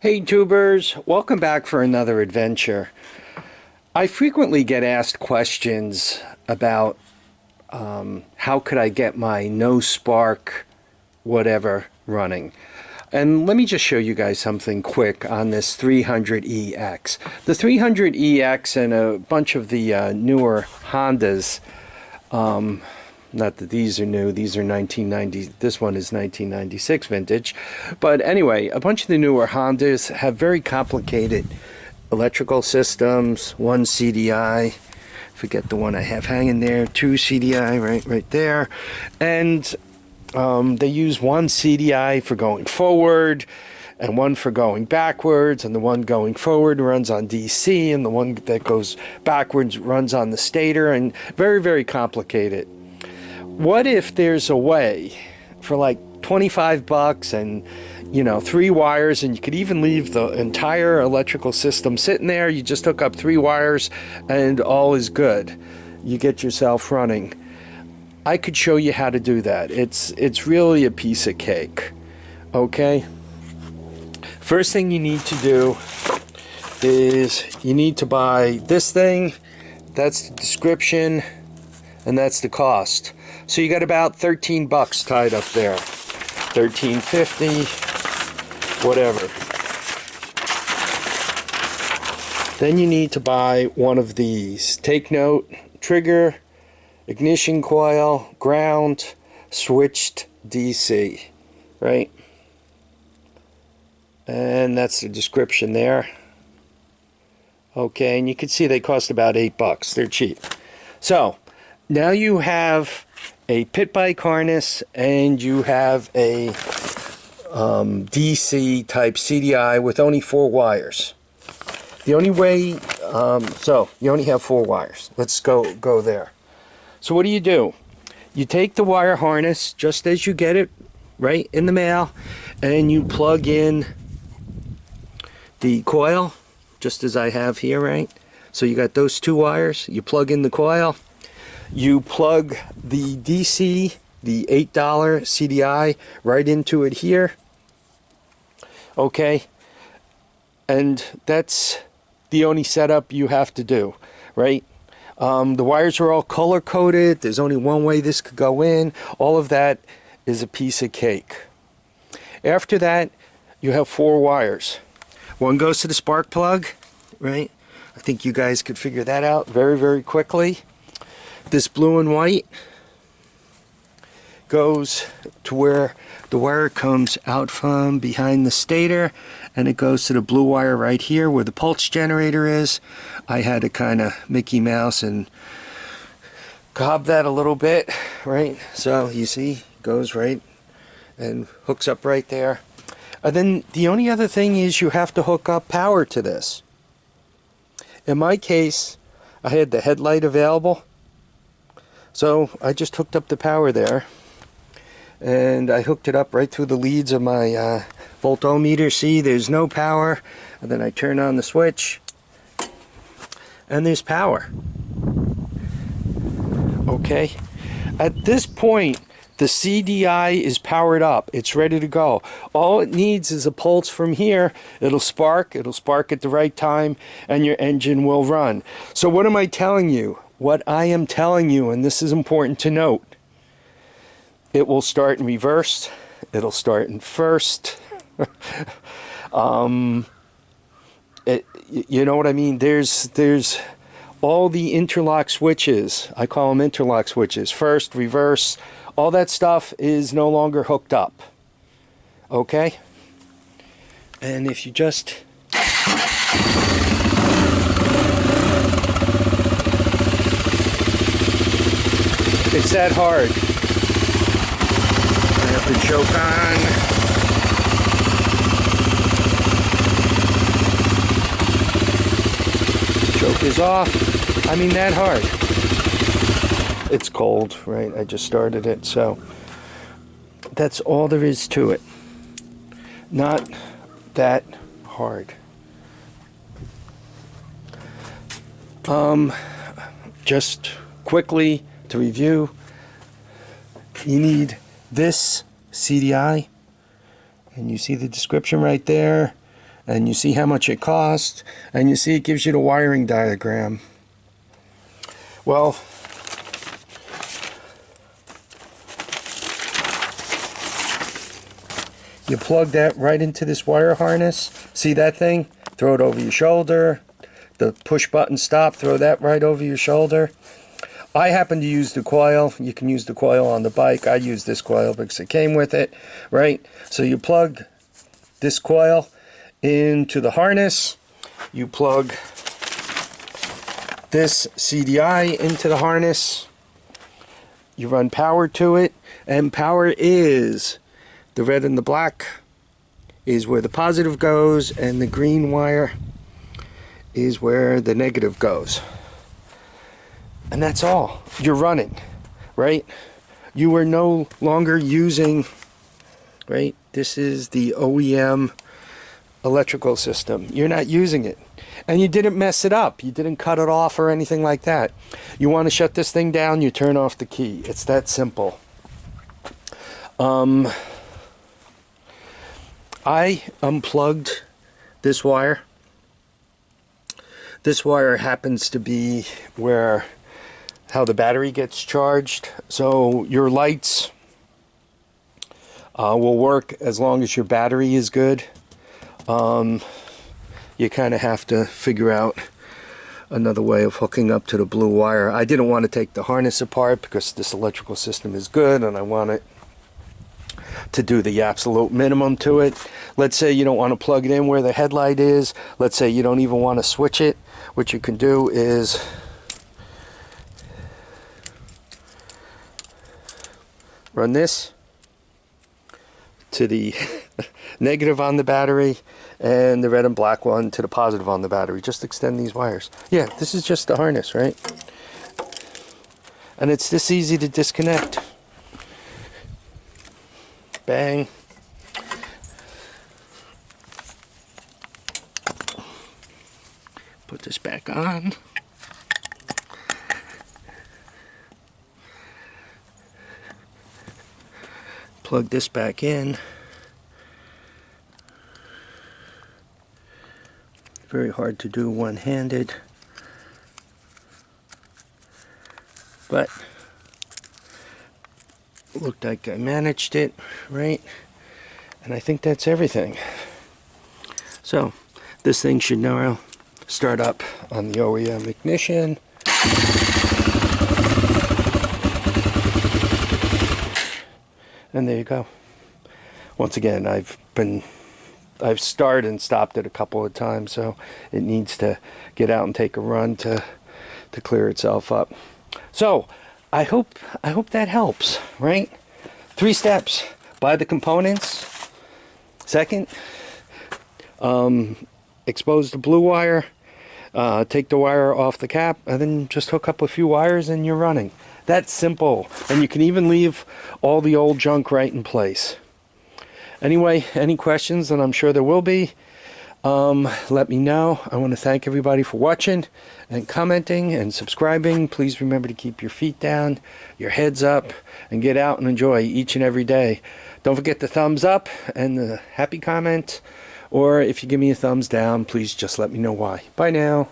Hey tubers, welcome back for another adventure. I frequently get asked questions about how could I get my no spark whatever running. And let me just show you guys something quick on this 300EX. The 300EX and a bunch of the newer Hondas, not that these are new, these are 1990, this one is 1996 vintage. But anyway, a bunch of the newer Hondas have very complicated electrical systems. One CDI, forget the one I have hanging there, two CDI right there. And they use one CDI for going forward and one for going backwards, and the one going forward runs on DC and the one that goes backwards runs on the stator, and very, very complicated. What if there's a way for like 25 bucks and, you know, 3 wires, and you could even leave the entire electrical system sitting there. You just hook up 3 wires and all is good. You get yourself running. I could show you how to do that. It's really a piece of cake. Okay? First thing you need to do is you need to buy this thing. That's the description and that's the cost. So you got about 13 bucks tied up there. 13.50, whatever. Then you need to buy one of these. Take note: trigger, ignition coil, ground, switched DC, right? And that's the description there. Okay, and you can see they cost about 8 bucks. They're cheap. So now you have a pit bike harness and you have a DC type CDI with only 4 wires. The only way, so you only have 4 wires. Let's go there. So what do? You take the wire harness just as you get it right in the mail, and you plug in the coil just as I have here, right? So you got those 2 wires. You plug in the coil. You plug the DC, the $8 CDI, right into it here. Okay, and that's the only setup you have to do, right? The wires are all color coded. There's only one way this could go in. All of that is a piece of cake. After that, you have 4 wires. One goes to the spark plug, right? I think you guys could figure that out very, very quickly. This blue and white goes to where the wire comes out from behind the stator, and it goes to the blue wire right here where the pulse generator is. I had to kind of Mickey Mouse and gob that a little bit, right? So you see, goes right and hooks up right there. And then the only other thing is you have to hook up power to this. In my case, I had the headlight available, so I just hooked up the power there, and I hooked it up right through the leads of my voltometer. See, there's no power, and then I turn on the switch and there's power. Okay, at this point the CDI is powered up. It's ready to go. All it needs is a pulse from here. It'll spark at the right time, and your engine will run. So what am I telling you? What I am telling you, and this is important to note, it will start in reverse, it'll start in first. You know what I mean? There's all the interlock switches. I call them interlock switches. First, reverse, all that stuff is no longer hooked up. Okay? And if you just... It's that hard. I have to choke on. Choke is off. I mean, that hard. It's cold, right? I just started it, so that's all there is to it. Not that hard. Just quickly to review, you need this CDI, and you see the description right there, and you see how much it costs, and you see it gives you the wiring diagram. Well, you plug that right into this wire harness. See that thing? Throw it over your shoulder. The push button stop, throw that right over your shoulder. I happen to use the coil. You can use the coil on the bike. I use this coil because it came with it, right? So you plug this coil into the harness. You plug this CDI into the harness. You run power to it, and power is the red and the black is where the positive goes, and the green wire is where the negative goes. And that's all. You're running, right? You are no longer using, right? This is the OEM electrical system. You're not using it. And you didn't mess it up. You didn't cut it off or anything like that. You want to shut this thing down, you turn off the key. It's that simple. I unplugged this wire. This wire happens to be how the battery gets charged. So your lights will work as long as your battery is good. You kind of have to figure out another way of hooking up to the blue wire. I didn't want to take the harness apart because this electrical system is good, and I want it to do the absolute minimum to it. Let's say you don't want to plug it in where the headlight is. Let's say you don't even want to switch it. What you can do is run this to the negative on the battery, and the red and black one to the positive on the battery. Just extend these wires. Yeah, this is just the harness, right? And it's this easy to disconnect. Bang. Put this back on. Plug this back in. Very hard to do one-handed, but looked like I managed it right, and I think that's everything. So this thing should now start up on the OEM ignition. And there you go. Once again, I've started and stopped it a couple of times, so it needs to get out and take a run to clear itself up. So I hope that helps, right? 3 steps: buy the components. Second, expose the blue wire, take the wire off the cap, and then just hook up a few wires and you're running. That's simple, and you can even leave all the old junk right in place. Anyway, any questions, and I'm sure there will be, let me know. I want to thank everybody for watching and commenting and subscribing. Please remember to keep your feet down, your heads up, and get out and enjoy each and every day. Don't forget the thumbs up and the happy comment, or if you give me a thumbs down, please just let me know why. Bye now.